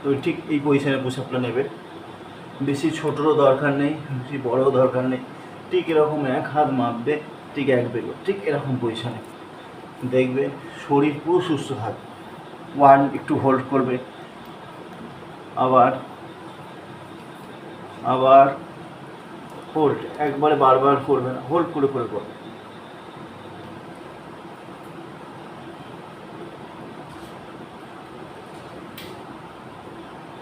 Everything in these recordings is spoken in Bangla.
তো ঠিক এই পজিশানে পুশ আপটা নেবে। বেশি ছোটোরও দরকার নেই, বেশি বড়ও দরকার নেই, ঠিক এরকম এক হাত মাপবে, ঠিক এক বেগো, ঠিক এরকম পজিশানে দেখবে শরীর পুরো সুস্থ থাকবে। 1 একটু হোল্ড করবে, আবার আবার হোল্ড, একবারে বারবার করবে না, হোল্ড করে করে করবে।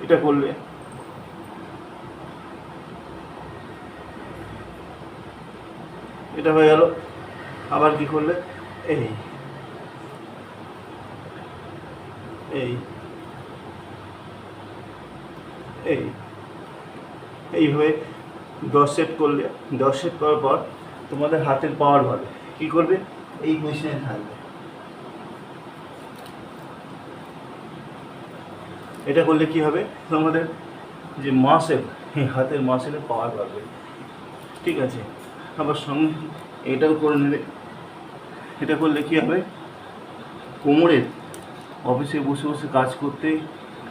এটা করলে এটা হয়ে গেল। আবার কি করলে এই এই এই এইভাবে 10 সেট করলে, 10 সেট করার পর তোমাদের হাতের পাওয়ার বাড়বে। কী করবে, এই পজিশনে থাকবে। এটা করলে কি হবে, তোমাদের যে মাসেল, হাতের মাসেলের পাওয়ার বাড়বে। ঠিক আছে, আবার সঙ্গে এটাও করে নেবে। এটা করলে কি হবে, কোমরের অফিসে বসে বসে কাজ করতে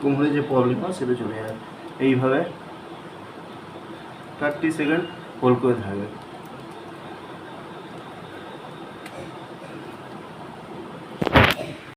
কোমরে যে প্রবলেম হয় সেটা চলে যাবে। এইভাবে 30 সেকেন্ড হোল্ড করে থাকবে।